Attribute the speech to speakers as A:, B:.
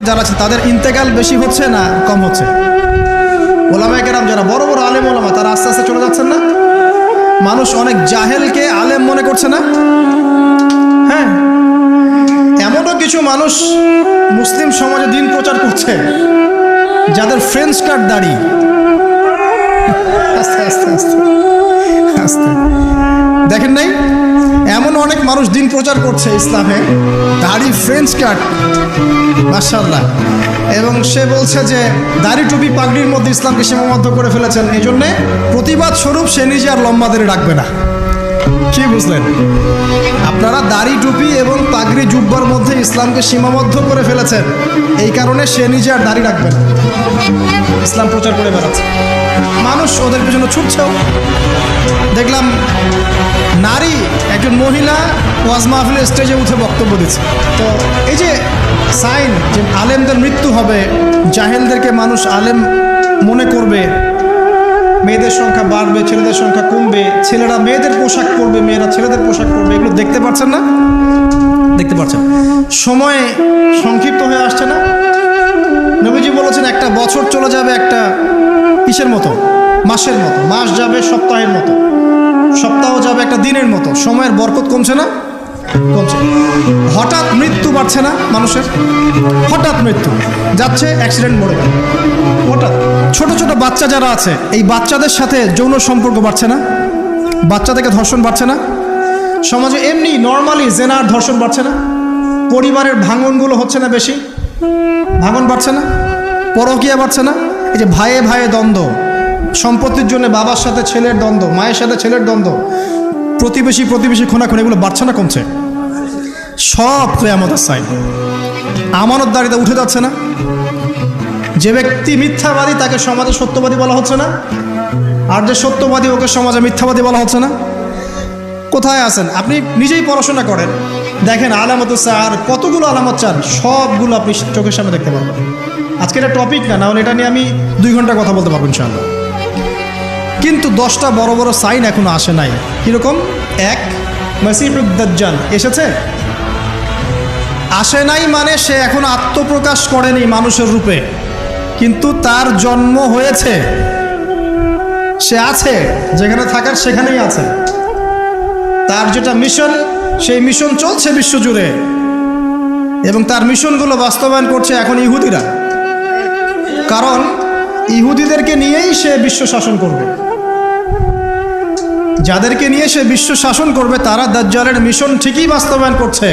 A: যারা আছে তাদের ইন্তেকাল বেশি হচ্ছে না কম হচ্ছে? ওলামায়ে কেরাম যারা বড় বড় আলেম ওলামা তারা আস্তে আস্তে চলে যাচ্ছেন না? মানুষ অনেক জাহেলকে আলেম মনে করছে না? হ্যাঁ, এমনও কিছু মানুষ মুসলিম সমাজে দিন প্রচার করছে যাদের ফ্রেঞ্চ কাট দাড়ি। আস্তে আস্তে আস্তে আস্তে দেখেন নাই, এমন অনেক মানুষ দিন প্রচার করছে ইসলামে, দাড়ি ফ্রেঞ্চ কাট, মাশাআল্লাহ। এবং সে বলছে যে দাড়ি টুপি পাগড়ির মধ্যে ইসলামকে সীমাবদ্ধ করে ফেলেছেন, এই জন্যে প্রতিবাদ স্বরূপ সে নিজে আর লম্বা দাড়ি রাখবে না। কি বুঝলেন? আপনারা দাড়ি টুপি এবং পাগড়ি জুব্বার মধ্যে ইসলামকে সীমাবদ্ধ করে ফেলেছেন, এই কারণে সে নিজে আর দাড়ি রাখবে না, ইসলাম প্রচার করে বেড়াচ্ছে। মানুষ ওদের পেছনে ছুটছেও। দেখলাম নারী একজন মহিলা ওয়াজ মাহফিলের স্টেজে উঠে বক্তব্য দিচ্ছে। তো এই যে সাইন যে আলেমদের মৃত্যু হবে, জাহেলদেরকে মানুষ আলেম মনে করবে, মেয়েদের সংখ্যা বাড়বে, ছেলেদের সংখ্যা কমবে, ছেলেরা মেয়েদের পোশাক পরবে, মেয়েরা ছেলেদের পোশাক পরবে, এগুলো দেখতে পাচ্ছেন না? দেখতে পাচ্ছেন। সময় সংক্ষিপ্ত হয়ে আসছে না? নবীজি বলেছেন একটা বছর চলে যাবে একটা কিসের মতো? মাসের মতো। মাস যাবে সপ্তাহের মতো, সপ্তাহ যাবে একটা দিনের মতো। সময়ের বরকত কমছে না? কমছে। হঠাৎ মৃত্যু বাড়ছে না মানুষের? হঠাৎ মৃত্যু যাচ্ছে, অ্যাক্সিডেন্ট মরে গেল হঠাৎ। ছোট ছোট বাচ্চা যারা আছে, এই বাচ্চাদের সাথে যৌন সম্পর্ক বাড়ছে না? বাচ্চা থেকে ধর্ষণ বাড়ছে না? সমাজে এমনি নর্মালি জেনার ধর্ষণ বাড়ছে না? পরিবারের ভাঙনগুলো হচ্ছে না বেশি? ভাঙন বাড়ছে না? পরকীয়া বাড়ছে না? এই যে ভাইয়ে ভাইয়ে দ্বন্দ্ব, সম্পত্তির জন্য বাবার সাথে ছেলের দ্বন্দ্ব, মায়ের সাথে ছেলের দ্বন্দ্ব, প্রতিবেশী খুনাখুনি, এগুলো বাড়ছে না কমছে? সব কিয়ামতের সাইন। আমানতদারিতা উঠে যাচ্ছে না? যে ব্যক্তি মিথ্যাবাদী তাকে সমাজে সত্যবাদী বলা হচ্ছে না? আর যে সত্যবাদী ওকে সমাজে মিথ্যাবাদী বলা হচ্ছে না? কোথায় আছেন? আপনি নিজেই পড়াশোনা করেন, দেখেন আলামত আর কতগুলো আলামত চান, সবগুলো আপনি চোখের সামনে দেখতে পারবেন। আজকে এটা টপিক না, হলে এটা নিয়ে আমি 2 ঘন্টা কথা বলতে পারবো ইনশাআল্লাহ। কিন্তু 10টা বড় বড় সাইন এখনো আসে নাই। কিরকম? 1, মাসিহুদ দাজ্জাল এসেছে? আসে নাই মানে সে এখন আত্মপ্রকাশ করেনি মানুষের রূপে, কিন্তু তার জন্ম হয়েছে, সে আছে, যেখানে থাকার সেখানেই আছে। তার যেটা মিশন, সেই মিশন চলছে বিশ্বজুড়ে, এবং তার মিশনগুলো বাস্তবায়ন করছে এখন ইহুদিরা। কারণ ইহুদিদেরকে নিয়েই সে বিশ্ব শাসন করবে। যাদেরকে নিয়ে সে বিশ্ব শাসন করবে তারা দাজ্জালের মিশন ঠিকই বাস্তবায়ন করছে।